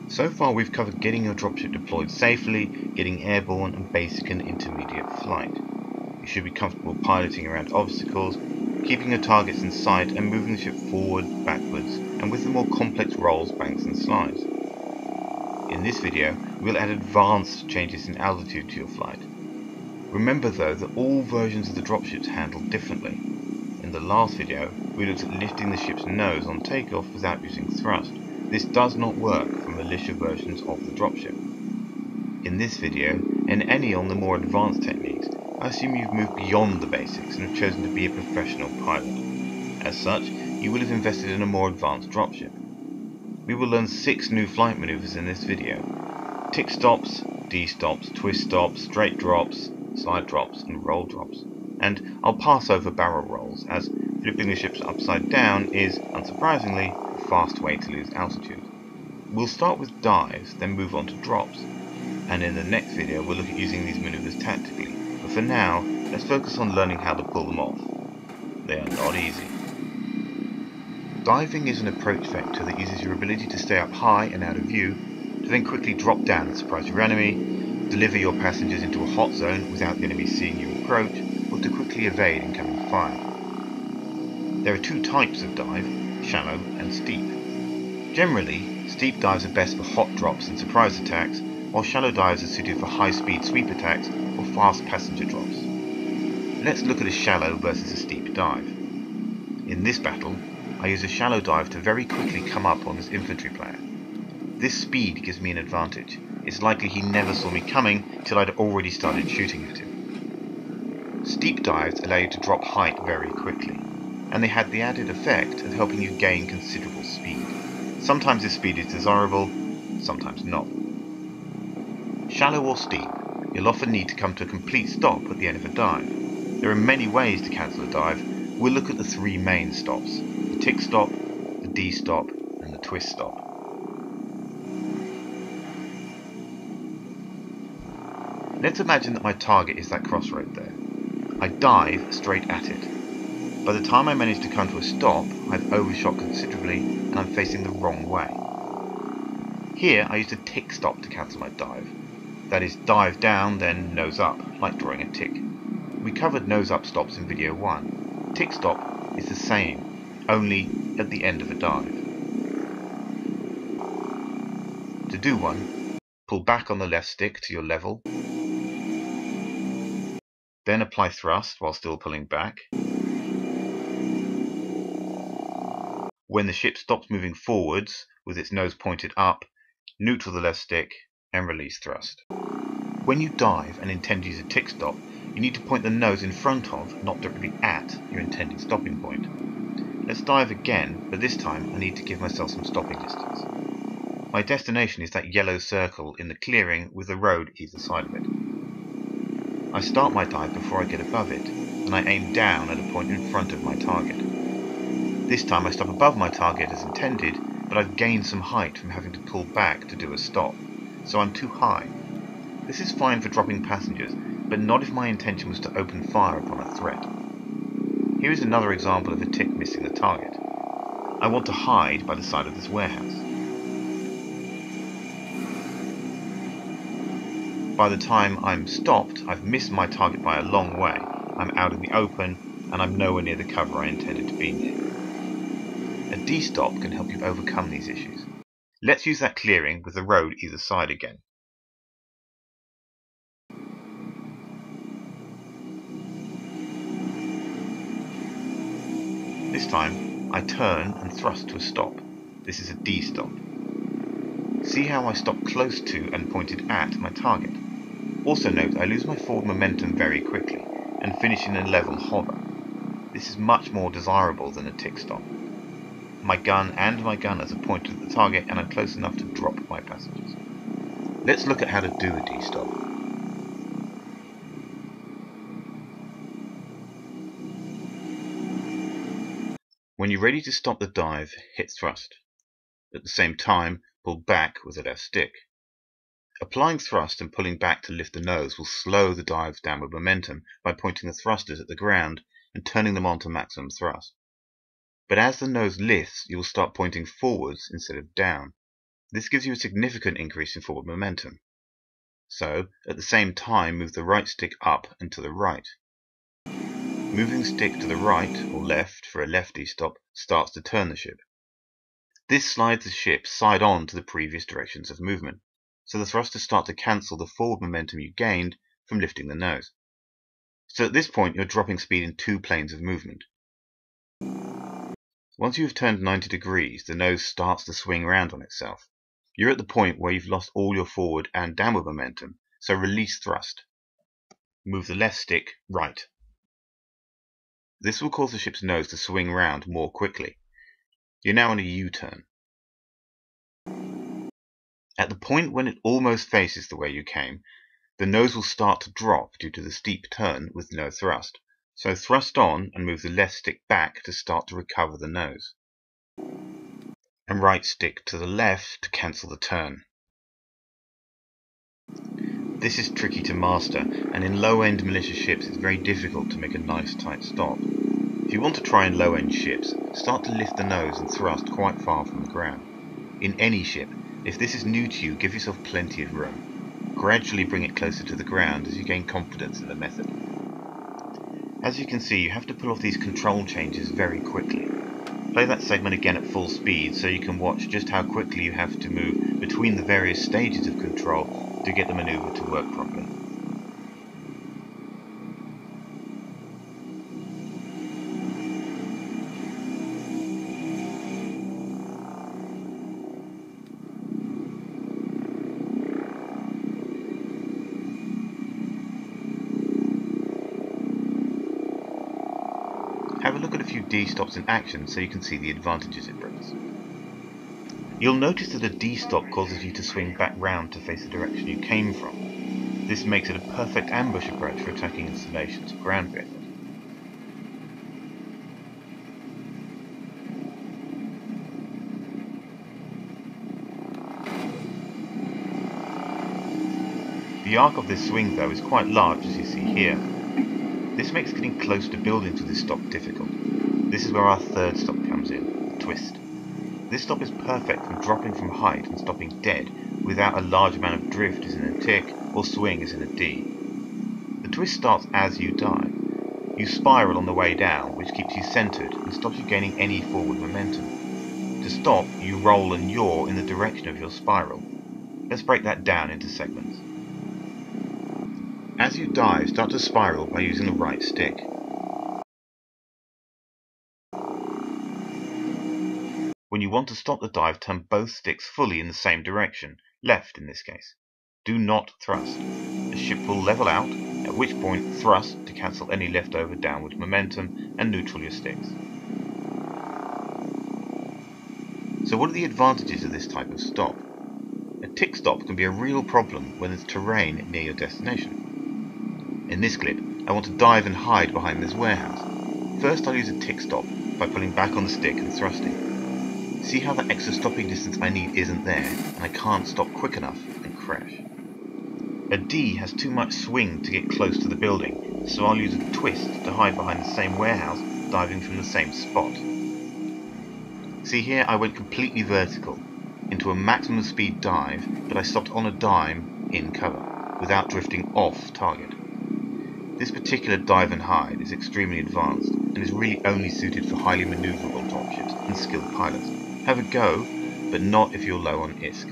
So far we've covered getting your dropship deployed safely, getting airborne and basic and intermediate flight. You should be comfortable piloting around obstacles, keeping your targets in sight and moving the ship forward, backwards and with the more complex rolls, banks and slides. In this video we'll add advanced changes in altitude to your flight. Remember though that all versions of the dropships handle differently. In the last video we looked at lifting the ship's nose on takeoff without using thrust. This does not work for militia versions of the dropship. In this video, and any on the more advanced techniques, I assume you've moved beyond the basics and have chosen to be a professional pilot. As such, you will have invested in a more advanced dropship. We will learn 6 new flight maneuvers in this video: tick stops, D-stops, twist stops, straight drops, slide drops and roll drops. And I'll pass over barrel rolls, as flipping the ships upside down is, unsurprisingly, a fast way to lose altitude. We'll start with dives, then move on to drops, and in the next video we'll look at using these maneuvers tactically, but for now let's focus on learning how to pull them off. They are not easy. Diving is an approach vector that uses your ability to stay up high and out of view, to then quickly drop down and surprise your enemy, deliver your passengers into a hot zone without the enemy seeing you approach, or to quickly evade incoming fire. There are 2 types of dive, shallow and steep. Generally, steep dives are best for hot drops and surprise attacks, while shallow dives are suited for high-speed sweep attacks or fast passenger drops. Let's look at a shallow versus a steep dive. In this battle, I use a shallow dive to very quickly come up on this infantry player. This speed gives me an advantage. It's likely he never saw me coming till I'd already started shooting at him. Steep dives allow you to drop height very quickly, and they had the added effect of helping you gain considerable speed. Sometimes this speed is desirable, sometimes not. Shallow or steep, you'll often need to come to a complete stop at the end of a dive. There are many ways to cancel a dive. We'll look at the 3 main stops: the tick stop, the D stop and the twist stop. Let's imagine that my target is that crossroad there. I dive straight at it. By the time I manage to come to a stop, I've overshot considerably and I'm facing the wrong way. Here I use a tick stop to cancel my dive. That is, dive down, then nose up, like drawing a tick. We covered nose up stops in video 1. Tick stop is the same, only at the end of a dive. To do one, pull back on the left stick to your level, then apply thrust while still pulling back. When the ship stops moving forwards with its nose pointed up, neutral the left stick and release thrust. When you dive and intend to use a tick stop, you need to point the nose in front of, not directly at, your intended stopping point. Let's dive again, but this time I need to give myself some stopping distance. My destination is that yellow circle in the clearing with the road either side of it. I start my dive before I get above it, and I aim down at a point in front of my target. This time I stop above my target as intended, but I've gained some height from having to pull back to do a stop, so I'm too high. This is fine for dropping passengers, but not if my intention was to open fire upon a threat. Here is another example of a tick missing the target. I want to hide by the side of this warehouse. By the time I'm stopped, I've missed my target by a long way. I'm out in the open, and I'm nowhere near the cover I intended to be near. A D-stop can help you overcome these issues. Let's use that clearing with the road either side again. This time, I turn and thrust to a stop. This is a D-stop. See how I stop close to and pointed at my target. Also note I lose my forward momentum very quickly and finish in a level hover. This is much more desirable than a tick stop. My gun and my gunners are pointed at the target and I'm close enough to drop my passengers. Let's look at how to do a D-stop. When you're ready to stop the dive, hit thrust. At the same time, pull back with the left stick. Applying thrust and pulling back to lift the nose will slow the dive's downward momentum by pointing the thrusters at the ground and turning them on to maximum thrust. But as the nose lifts, you will start pointing forwards instead of down. This gives you a significant increase in forward momentum. So, at the same time, move the right stick up and to the right. Moving the stick to the right or left for a lefty stop starts to turn the ship. This slides the ship side on to the previous directions of movement, so the thrusters start to cancel the forward momentum you gained from lifting the nose. So at this point you're dropping speed in two planes of movement. Once you have turned 90 degrees, the nose starts to swing round on itself. You're at the point where you've lost all your forward and downward momentum, so release thrust. Move the left stick right. This will cause the ship's nose to swing round more quickly. You're now on a U-turn. At the point when it almost faces the way you came, the nose will start to drop due to the steep turn with no thrust. So thrust on and move the left stick back to start to recover the nose. And right stick to the left to cancel the turn. This is tricky to master, and in low-end militia ships it's very difficult to make a nice tight stop. If you want to try in low-end ships, start to lift the nose and thrust quite far from the ground. In any ship, if this is new to you, give yourself plenty of room. Gradually bring it closer to the ground as you gain confidence in the method. As you can see, you have to pull off these control changes very quickly. Play that segment again at full speed so you can watch just how quickly you have to move between the various stages of control to get the maneuver to work properly. Have a look at a few D-stops in action so you can see the advantages it brings. You'll notice that a D-stop causes you to swing back round to face the direction you came from. This makes it a perfect ambush approach for attacking installations or ground vehicles. The arc of this swing, though, is quite large, as you see here. This makes getting close to buildings with this stop difficult. This is where our third stop comes in, the twist. This stop is perfect for dropping from height and stopping dead without a large amount of drift as in a tick or swing as in a D. The twist starts as you dive. You spiral on the way down, which keeps you centered and stops you gaining any forward momentum. To stop, you roll and yaw in the direction of your spiral. Let's break that down into segments. As you dive, start to spiral by using the right stick. When you want to stop the dive, turn both sticks fully in the same direction, left in this case. Do not thrust. The ship will level out, at which point thrust to cancel any leftover downward momentum and neutral your sticks. So what are the advantages of this type of stop? A tick stop can be a real problem when there's terrain near your destination. In this clip, I want to dive and hide behind this warehouse. First I'll use a tick stop by pulling back on the stick and thrusting. See how the extra stopping distance I need isn't there, and I can't stop quick enough and crash. A D has too much swing to get close to the building, so I'll use a twist to hide behind the same warehouse, diving from the same spot. See here, I went completely vertical, into a maximum speed dive, but I stopped on a dime in cover, without drifting off target. This particular dive and hide is extremely advanced, and is really only suited for highly maneuverable dropships and skilled pilots. Have a go, but not if you're low on ISK.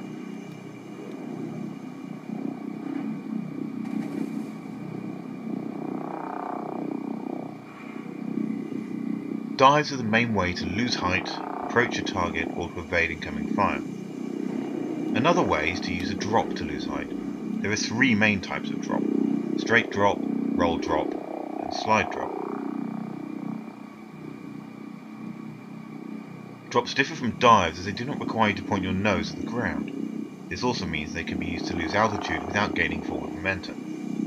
Dives are the main way to lose height, approach your target, or to evade incoming fire. Another way is to use a drop to lose height. There are three main types of drop: straight drop, roll drop, and slide drop. Drops differ from dives as they do not require you to point your nose at the ground. This also means they can be used to lose altitude without gaining forward momentum.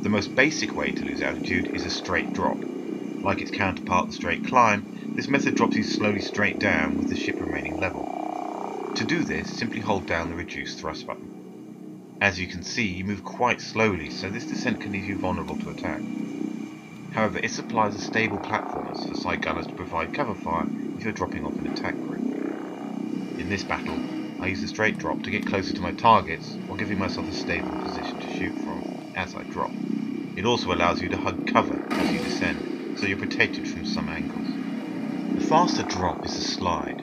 The most basic way to lose altitude is a straight drop. Like its counterpart, the straight climb, this method drops you slowly straight down with the ship remaining level. To do this, simply hold down the reduce thrust button. As you can see, you move quite slowly, so this descent can leave you vulnerable to attack. However, it supplies a stable platform for side gunners to provide cover fire if you're dropping off an attack group. In this battle, I use the straight drop to get closer to my targets while giving myself a stable position to shoot from as I drop. It also allows you to hug cover as you descend, so you're protected from some angles. The faster drop is a slide.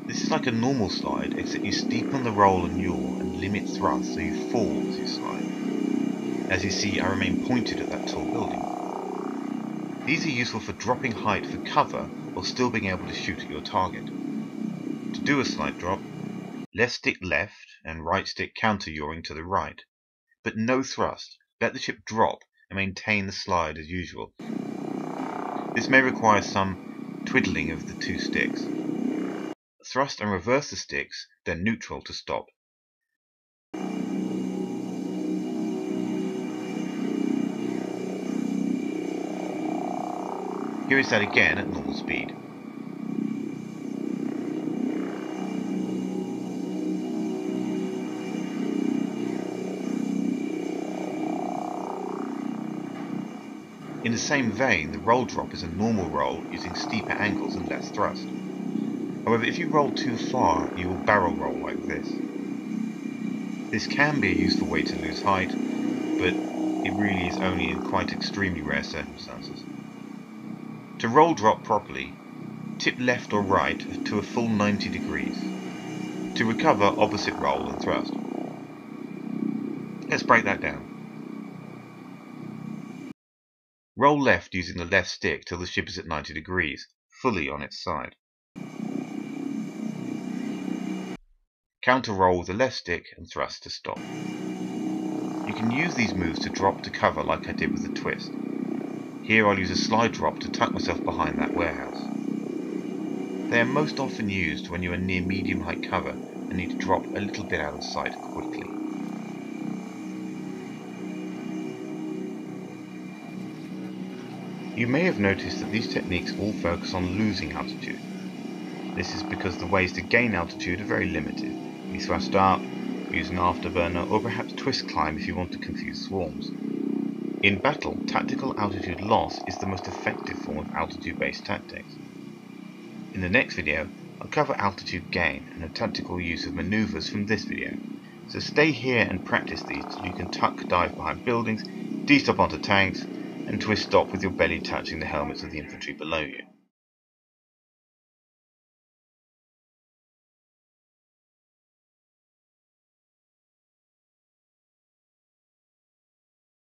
This is like a normal slide, except you steepen the roll and yaw and limit thrust so you fall as you slide. As you see, I remain pointed at that tall building. These are useful for dropping height for cover while still being able to shoot at your target. To do a slide drop, left stick left and right stick counter yawing to the right, but no thrust. Let the ship drop and maintain the slide as usual. This may require some twiddling of the two sticks. Thrust and reverse the sticks, then neutral to stop. Here is that again at normal speed. In the same vein, the roll drop is a normal roll using steeper angles and less thrust. However, if you roll too far, you will barrel roll like this. This can be a useful way to lose height, but it really is only in quite extremely rare circumstances. To roll drop properly, tip left or right to a full 90 degrees. To recover, opposite roll and thrust. Let's break that down. Roll left using the left stick till the ship is at 90 degrees, fully on its side. Counter roll with the left stick and thrust to stop. You can use these moves to drop to cover like I did with the twist. Here I'll use a slide drop to tuck myself behind that warehouse. They are most often used when you are near medium height cover and need to drop a little bit out of sight quickly. You may have noticed that these techniques all focus on losing altitude. This is because the ways to gain altitude are very limited. You thrust up, use an afterburner, or perhaps twist climb if you want to confuse swarms. In battle, tactical altitude loss is the most effective form of altitude-based tactics. In the next video, I'll cover altitude gain and the tactical use of maneuvers from this video. So stay here and practice these till you can tuck dive behind buildings, de-stop onto tanks, and twist stop with your belly touching the helmets of the infantry below you.